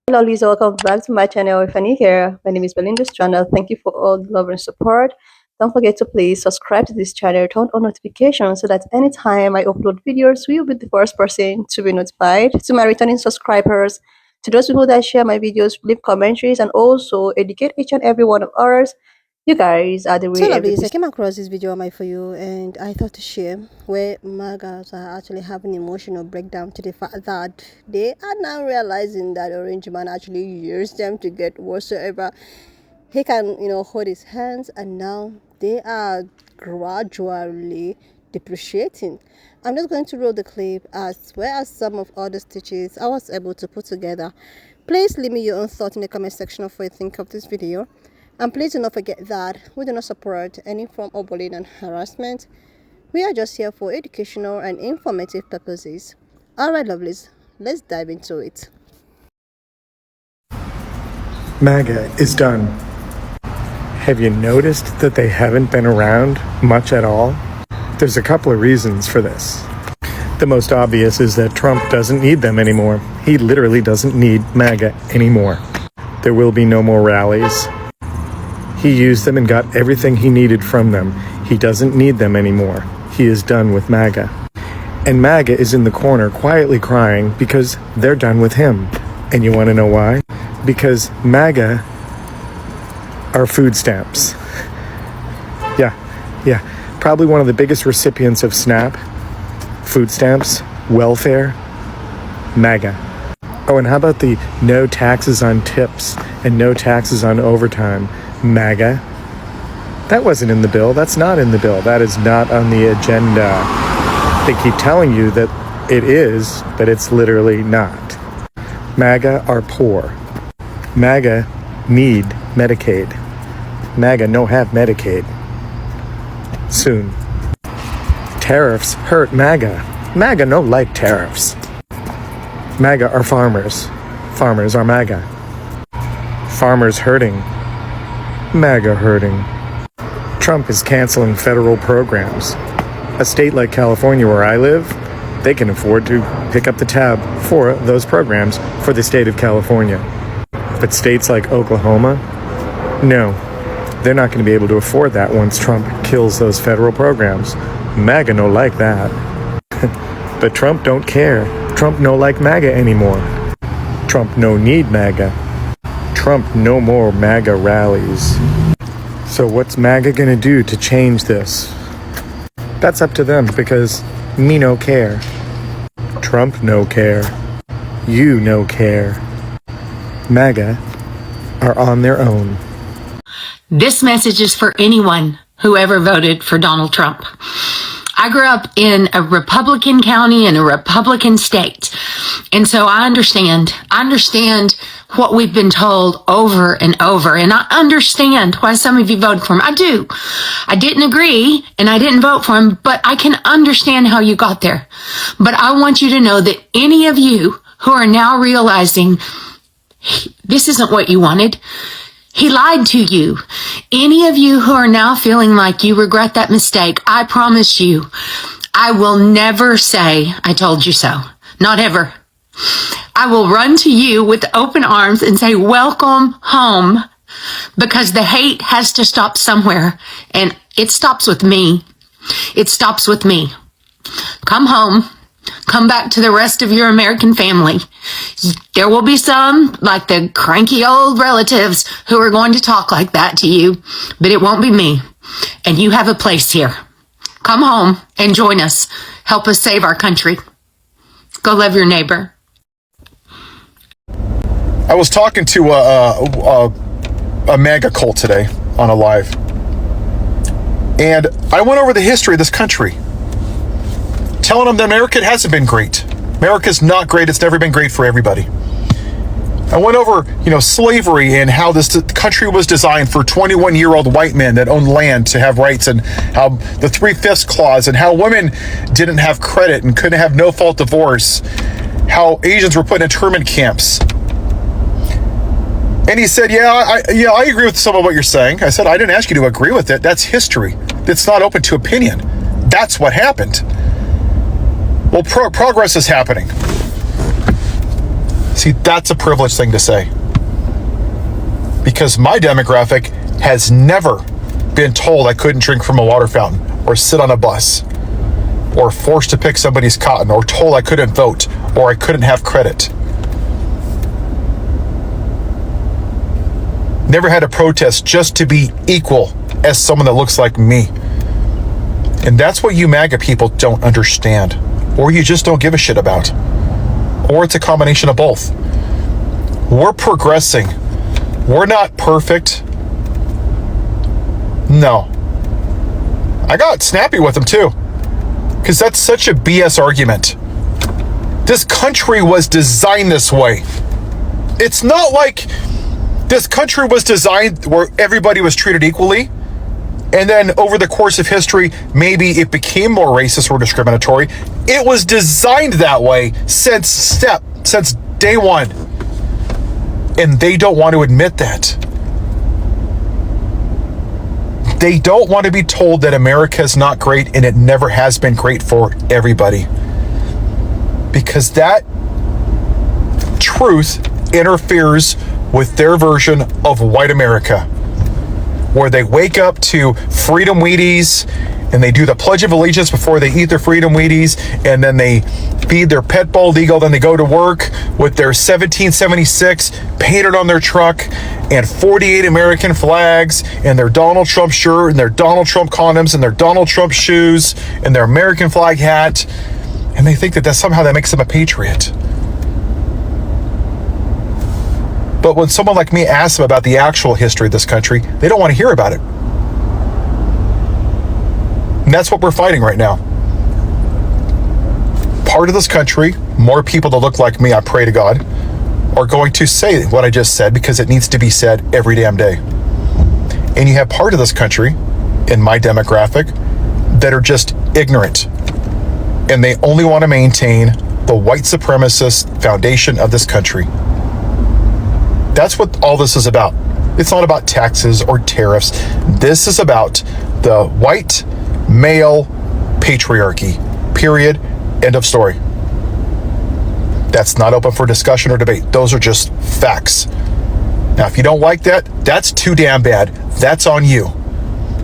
Hello Lisa, welcome back to my channel. If you're new here, my name is Belinda's channel. Thank you for all the love and support. Don't forget to please subscribe to this channel, turn on notifications so that anytime I upload videos, you'll be the first person to be notified. To my returning subscribers, to those people that share my videos, leave commentaries, and also educate each and every one of ours. You guys are the So way lovely, everything. I came across this video on my For You and I thought to share where MAGAs are actually having emotional breakdown to the fact that they are now realizing that Orange Man actually used them to get whatsoever he can, hold his hands, and now they are gradually depreciating. I'm just going to roll the clip as well as some of other stitches I was able to put together. Please leave me your own thoughts in the comment section of what you think of this video. And please do not forget that we do not support any form of bullying and harassment. We are just here for educational and informative purposes. Alright lovelies, let's dive into it. MAGA is done. Have you noticed that they haven't been around much at all? There's a couple of reasons for this. The most obvious is that Trump doesn't need them anymore. He literally doesn't need MAGA anymore. There will be no more rallies. He used them and got everything he needed from them. He doesn't need them anymore. He is done with MAGA. And MAGA is in the corner quietly crying because they're done with him. And you want to know why? Because MAGA are food stamps. Yeah. Probably one of the biggest recipients of SNAP, food stamps, welfare, MAGA. Oh, and how about the no taxes on tips and no taxes on overtime? MAGA. That wasn't in the bill. That's not in the bill. That is not on the agenda. They keep telling you that it is, but it's literally not. MAGA are poor. MAGA need Medicaid. MAGA no have Medicaid. Soon. Tariffs hurt MAGA. MAGA no like tariffs. MAGA are farmers. Farmers are MAGA. Farmers hurting. MAGA hurting. Trump is canceling federal programs. A state like California, where I live, they can afford to pick up the tab for those programs for the state of California. But states like Oklahoma, no, they're not going to be able to afford that once Trump kills those federal programs. MAGA no like that. But Trump don't care. Trump no like MAGA anymore. Trump no need MAGA. Trump no more MAGA rallies. So what's MAGA gonna do to change this? That's up to them, because me no care. Trump no care. You no care. MAGA are on their own. This message is for anyone who ever voted for Donald Trump. I grew up in a Republican county in a Republican state. And so I understand what we've been told over and over. And I understand why some of you voted for him. I do. I didn't agree and I didn't vote for him, but I can understand how you got there. But I want you to know that any of you who are now realizing this isn't what you wanted, he lied to you. Any of you who are now feeling like you regret that mistake, I promise you, I will never say, I told you so. Not ever. I will run to you with open arms and say, welcome home, because the hate has to stop somewhere. And it stops with me. It stops with me. Come home. Come back to the rest of your American family. There will be some, like the cranky old relatives, who are going to talk like that to you, but it won't be me. And you have a place here. Come home and join us. Help us save our country. Go love your neighbor. I was talking to a MAGA cult today on a live, and I went over the history of this country, telling them that America hasn't been great. America's not great. It's never been great for everybody. I went over, slavery and how this country was designed for 21-year-old white men that owned land to have rights, and how the 3/5 clause, and how women didn't have credit and couldn't have no-fault divorce, how Asians were put in internment camps. And he said, I agree with some of what you're saying. I said, I didn't ask you to agree with it. That's history. It's not open to opinion. That's what happened. Well, progress is happening. See, that's a privileged thing to say. Because my demographic has never been told I couldn't drink from a water fountain, or sit on a bus, or forced to pick somebody's cotton, or told I couldn't vote, or I couldn't have credit. Never had a protest just to be equal as someone that looks like me. And that's what you MAGA people don't understand, or you just don't give a shit about. Or it's a combination of both. We're progressing. We're not perfect. No. I got snappy with them too, because that's such a BS argument. This country was designed this way. It's not like this country was designed where everybody was treated equally, and then over the course of history, maybe it became more racist or discriminatory. It was designed that way since day one. And they don't want to admit that. They don't want to be told that America is not great and it never has been great for everybody. Because that truth interferes with their version of white America, where they wake up to Freedom Wheaties and they do the Pledge of Allegiance before they eat their Freedom Wheaties, and then they feed their pet bald eagle, then they go to work with their 1776 painted on their truck and 48 American flags and their Donald Trump shirt and their Donald Trump condoms and their Donald Trump shoes and their American flag hat, and they think that somehow that makes them a patriot. But when someone like me asks them about the actual history of this country, they don't want to hear about it. And that's what we're fighting right now. Part of this country, more people that look like me, I pray to God, are going to say what I just said because it needs to be said every damn day. And you have part of this country, in my demographic, that are just ignorant. And they only want to maintain the white supremacist foundation of this country. That's what all this is about. It's not about taxes or tariffs. This is about the white male patriarchy. Period. End of story. That's not open for discussion or debate. Those are just facts. Now, if you don't like that, that's too damn bad. That's on you.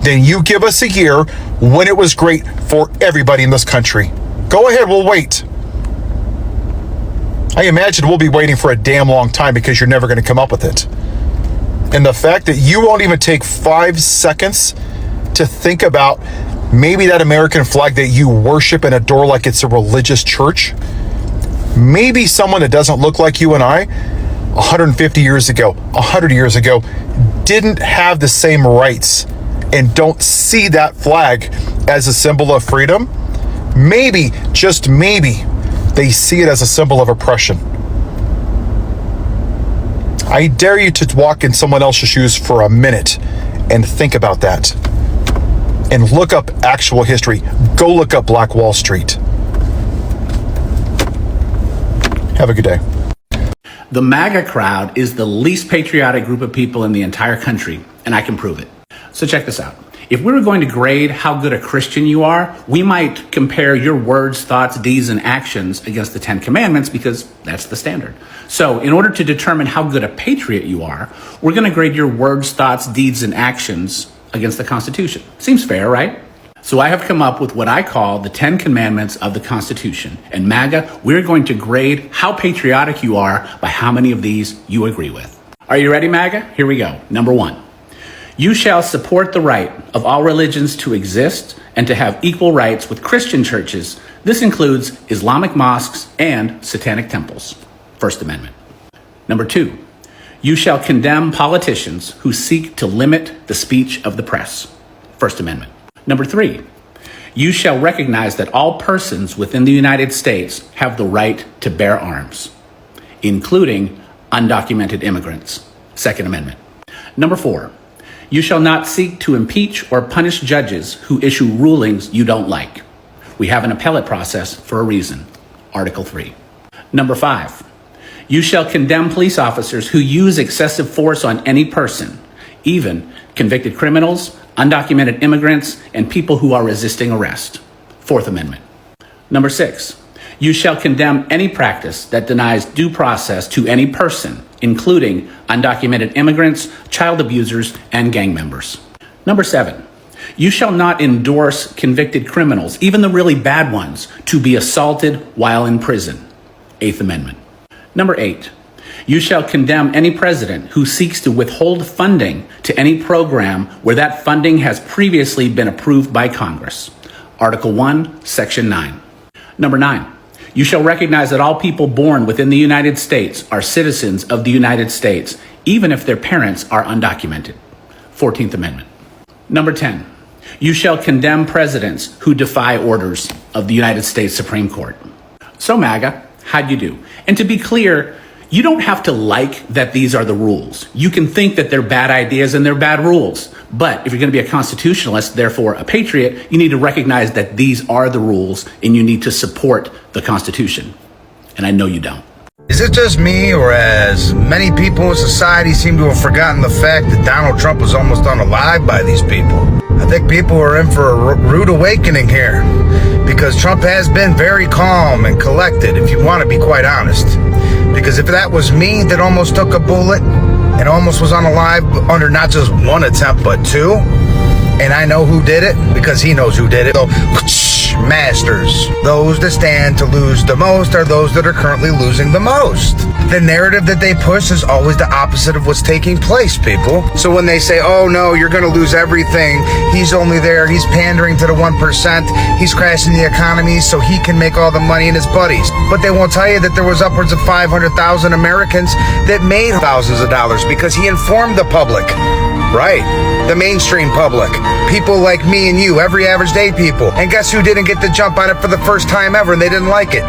Then you give us a year when it was great for everybody in this country. Go ahead, we'll wait. I imagine we'll be waiting for a damn long time because you're never going to come up with it. And the fact that you won't even take 5 seconds to think about maybe that American flag that you worship and adore like it's a religious church, maybe someone that doesn't look like you and I 150 years ago, 100 years ago, didn't have the same rights and don't see that flag as a symbol of freedom. Maybe, just maybe, they see it as a symbol of oppression. I dare you to walk in someone else's shoes for a minute and think about that. And look up actual history. Go look up Black Wall Street. Have a good day. The MAGA crowd is the least patriotic group of people in the entire country, and I can prove it. So check this out. If we were going to grade how good a Christian you are, we might compare your words, thoughts, deeds, and actions against the 10 Commandments because that's the standard. So in order to determine how good a patriot you are, we're going to grade your words, thoughts, deeds, and actions against the Constitution. Seems fair, right? So I have come up with what I call the 10 Commandments of the Constitution. And MAGA, we're going to grade how patriotic you are by how many of these you agree with. Are you ready, MAGA? Here we go. Number 1. You shall support the right of all religions to exist and to have equal rights with Christian churches. This includes Islamic mosques and satanic temples. First Amendment. Number 2, you shall condemn politicians who seek to limit the speech of the press. First Amendment. Number 3, you shall recognize that all persons within the United States have the right to bear arms, including undocumented immigrants. Second Amendment. Number 4, you shall not seek to impeach or punish judges who issue rulings you don't like. We have an appellate process for a reason. Article 3. Number 5, you shall condemn police officers who use excessive force on any person, even convicted criminals, undocumented immigrants, and people who are resisting arrest. Fourth Amendment. Number 6, You shall condemn any practice that denies due process to any person, including undocumented immigrants, child abusers, and gang members. Number 7, you shall not endorse convicted criminals, even the really bad ones, to be assaulted while in prison. 8th Amendment. Number 8, you shall condemn any president who seeks to withhold funding to any program where that funding has previously been approved by Congress. Article 1, Section 9. Number 9, you shall recognize that all people born within the United States are citizens of the United States, even if their parents are undocumented. 14th Amendment. Number 10, you shall condemn presidents who defy orders of the United States Supreme Court. So MAGA, how'd you do? And to be clear, you don't have to like that these are the rules. You can think that they're bad ideas and they're bad rules. But if you're going to be a constitutionalist, therefore a patriot, you need to recognize that these are the rules and you need to support the Constitution. And I know you don't. Is it just me, or as many people in society seem to have forgotten the fact that Donald Trump was almost unalived by these people? I think people are in for a rude awakening here, because Trump has been very calm and collected, if you want to be quite honest. Because if that was me that almost took a bullet and almost was unalived under not just one attempt but two, and I know who did it because he knows who did it. So, masters. Those that stand to lose the most are those that are currently losing the most. The narrative that they push is always the opposite of what's taking place, people. So when they say, oh no, you're going to lose everything, he's only there, he's pandering to the 1%, he's crashing the economy so he can make all the money and his buddies. But they won't tell you that there was upwards of 500,000 Americans that made thousands of dollars because he informed the public. Right. The mainstream public. People like me and you, every average day people. And guess who didn't get the jump on it for the first time ever and they didn't like it?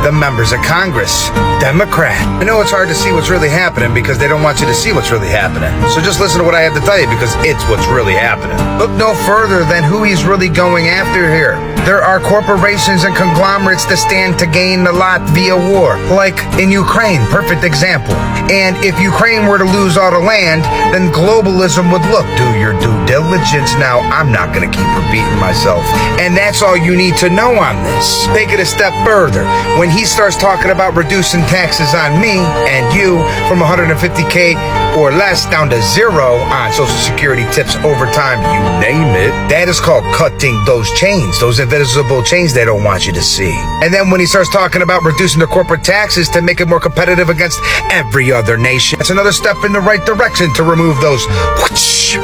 The members of Congress. Democrat. I know it's hard to see what's really happening because they don't want you to see what's really happening. So just listen to what I have to tell you because it's what's really happening. Look no further than who he's really going after here. There are corporations and conglomerates that stand to gain a lot via war. Like in Ukraine, perfect example. And if Ukraine were to lose all the land, then globalism would look, do your due diligence. Now, I'm not going to keep repeating myself. And that's all you need to know on this. Take it a step further. When he starts talking about reducing taxes on me and you from 150K or less down to zero on Social Security tips overtime, you name it, that is called cutting those chains, those invisible chains they don't want you to see. And then when he starts talking about reducing the corporate taxes to make it more competitive against every other nation, that's another step in the right direction to remove those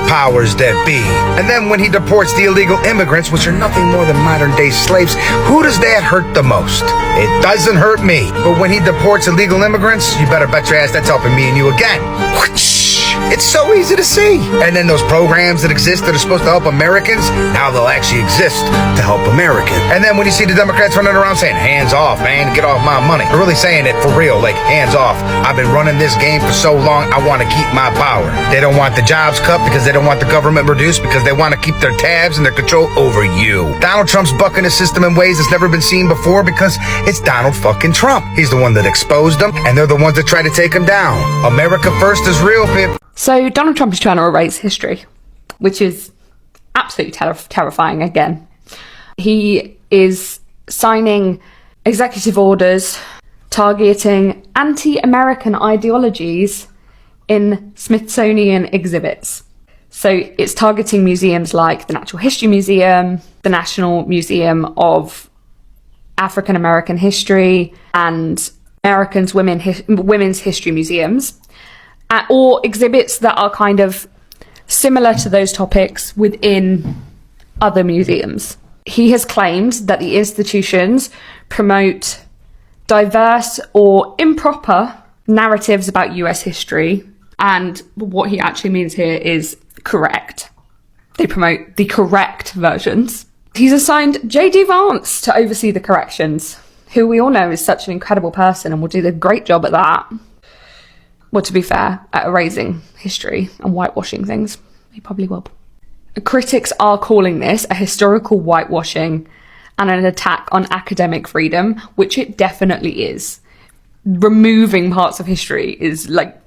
powers that be. And then when he deports the illegal immigrants, which are nothing more than modern day slaves, who does that hurt the most? It doesn't hurt me. But when he deports illegal immigrants, you better bet your ass that's helping me and you again. It's so easy to see. And then those programs that exist that are supposed to help Americans, now they'll actually exist to help Americans. And then when you see the Democrats running around saying, hands off, man, get off my money. They're really saying it for real, like, hands off. I've been running this game for so long, I want to keep my power. They don't want the jobs cut because they don't want the government reduced because they want to keep their tabs and their control over you. Donald Trump's bucking his system in ways that's never been seen before because it's Donald fucking Trump. He's the one that exposed them, and they're the ones that try to take him down. America first is real, people. So Donald Trump is trying to erase history, which is absolutely terrifying again. He is signing executive orders targeting anti-American ideologies in Smithsonian exhibits. So it's targeting museums like the Natural History Museum, the National Museum of African American History, and women's history museums. Or exhibits that are kind of similar to those topics within other museums. He has claimed that the institutions promote diverse or improper narratives about US history, and what he actually means here is correct. They promote the correct versions. He's assigned J.D. Vance to oversee the corrections, who we all know is such an incredible person and will do a great job at that. Well, to be fair, at erasing history and whitewashing things, he probably will. Critics are calling this a historical whitewashing and an attack on academic freedom, which it definitely is. Removing parts of history is, like,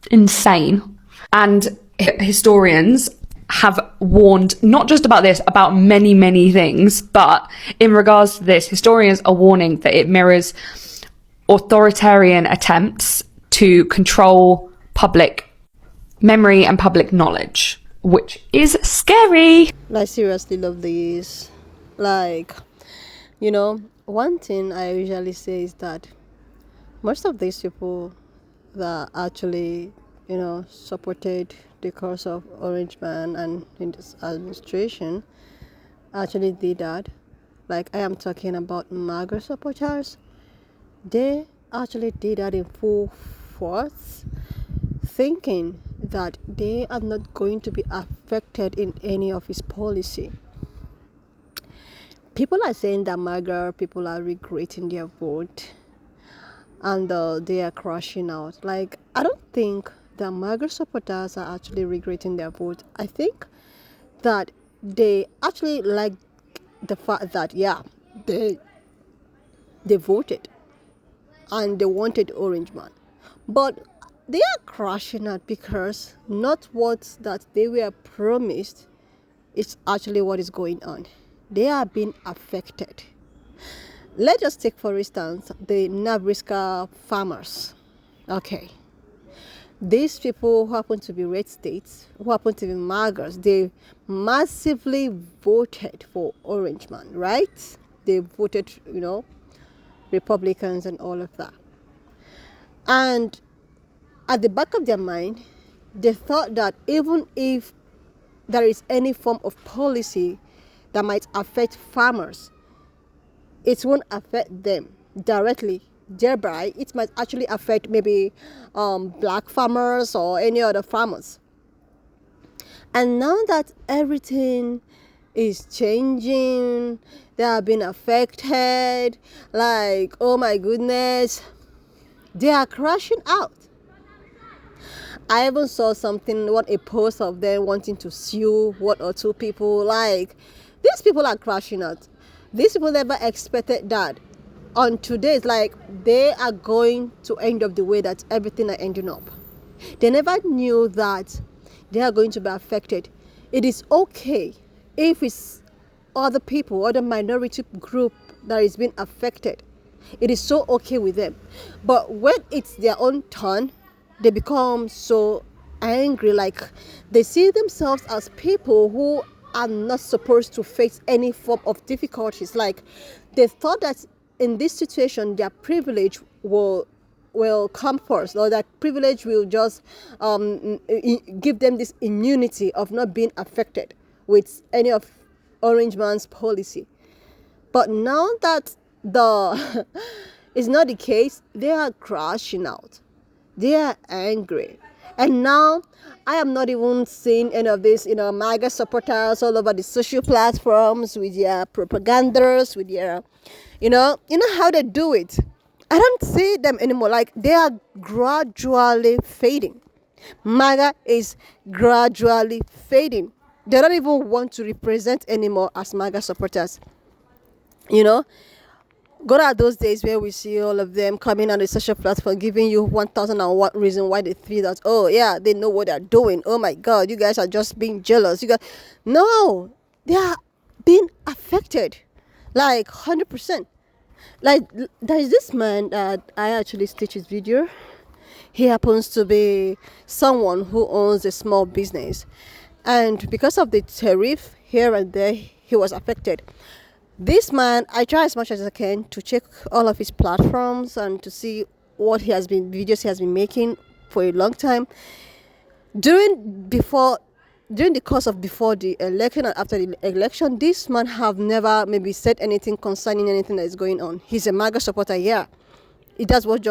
insane. And historians have warned not just about this, about many, many things. But in regards to this, historians are warning that it mirrors authoritarian attempts to control public memory and public knowledge, which is scary. I seriously love these. Like, one thing I usually say is that most of these people that actually, supported the cause of Orange Man and in this administration actually did that. Like, I am talking about MAGA supporters. They actually did that in full force, thinking that they are not going to be affected in any of his policy. People are saying that MAGA people are regretting their vote and they are crashing out. Like, I don't think the MAGA supporters are actually regretting their vote. I think that they actually like the fact that, they voted and they wanted Orange Man. But they are crashing out because not what that they were promised is actually what is going on. They are being affected. Let's just take, for instance, the Nebraska farmers. Okay. These people who happen to be red states, who happen to be MAGAs, they massively voted for Orange Man, right? They voted, Republicans and all of that. And at the back of their mind, they thought that even if there is any form of policy that might affect farmers, it won't affect them directly. Thereby, it might actually affect maybe black farmers or any other farmers. And now that everything is changing, they are being affected, like, oh my goodness, they are crashing out. I even saw a post of them wanting to sue one or two people. Like, these people are crashing out. These people never expected that. On today's, like, they are going to end up the way that everything are ending up. They never knew that they are going to be affected. It is okay if it's other people, other minority group that is being affected. It is so okay with them. But when it's their own turn, they become so angry. Like, they see themselves as people who are not supposed to face any form of difficulties. Like, they thought that in this situation, their privilege will come first, or that privilege will just give them this immunity of not being affected with any of Orange Man's policy. But now that is not the case, they are crashing out. They are angry. And now I am not even seeing any of this, MAGA supporters all over the social platforms with their propagandas, with their, how they do it. I don't see them anymore. Like, they are gradually fading. MAGA is gradually fading. They don't even want to represent anymore as MAGA supporters. Gone are those days where we see all of them coming on the social platform giving you 1001 reason why they feel that, oh yeah, they know what they're doing. Oh my God, you guys are just being jealous. No, they are being affected, like 100%. Like, there is this man that I actually stitched his video. He happens to be someone who owns a small business, and because of the tariff here and there, he was affected. This man, I try as much as I can to check all of his platforms and to see what videos he has been making for a long time. During the course of before the election and after the election, this man have never maybe said anything concerning anything that is going on. He's a MAGA supporter, yeah. He does what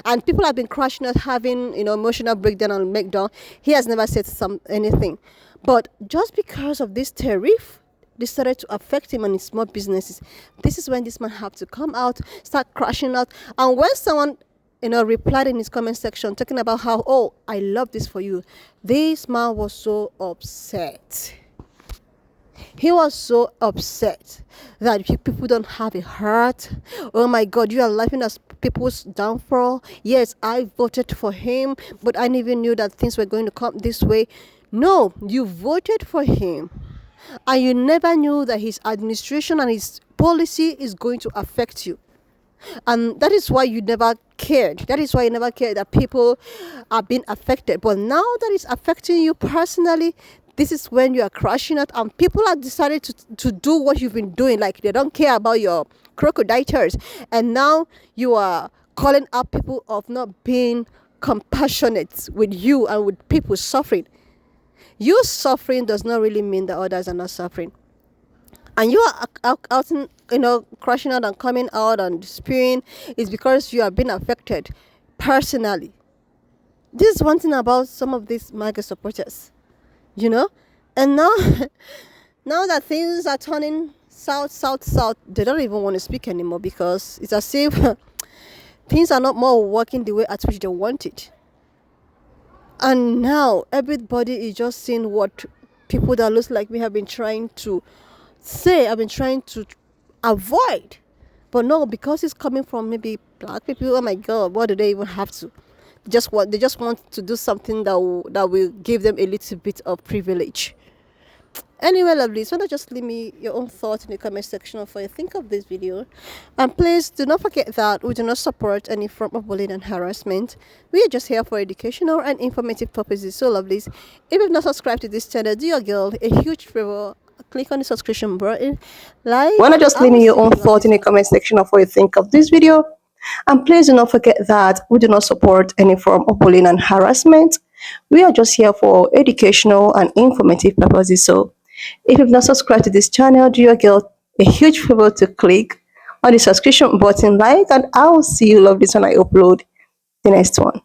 and people have been crashing out, having emotional breakdown and meltdown. He has never said anything. But just because of this tariff, they started to affect him and his small businesses. This is when this man had to come out, start crashing out. And when someone, replied in his comment section talking about how, oh, I love this for you, this man was so upset. He was so upset that people don't have a heart. Oh my God, you are laughing at people's downfall. Yes, I voted for him, but I never knew that things were going to come this way. No, you voted for him and you never knew that his administration and his policy is going to affect you. And that is why you never cared. That is why you never cared that people are being affected. But now that it's affecting you personally, this is when you are crashing out and people are decided to do what you've been doing. Like they don't care about your crocodile tears. And now you are calling out people of not being compassionate with you and with people suffering. You suffering does not really mean that others are not suffering. And you are out crashing out and coming out and spewing is because you have been affected personally. This is one thing about some of these MAGA supporters, and now now that things are turning south, they don't even want to speak anymore because it's as if things are not more working the way at which they want it. And now everybody is just seeing what people that looks like me have been trying to say, I've been trying to avoid. But no, because it's coming from maybe black people, oh my God, what do they even have to? They just want to do something that will give them a little bit of privilege. Anyway, lovelies, why not just leave me your own thoughts in the comment section of what you think of this video. And please do not forget that we do not support any form of bullying and harassment. We are just here for educational and informative purposes. So, lovelies, if you've not subscribed to this channel, do your girl a huge favor. Click on the subscription button, Why not just leave me your own thought in the comment section of what you think of this video? And please do not forget that we do not support any form of bullying and harassment. We are just here for educational and informative purposes. So if you've not subscribed to this channel, do your girl a huge favor to click on the subscription button, and I will see you lovelies when I upload the next one.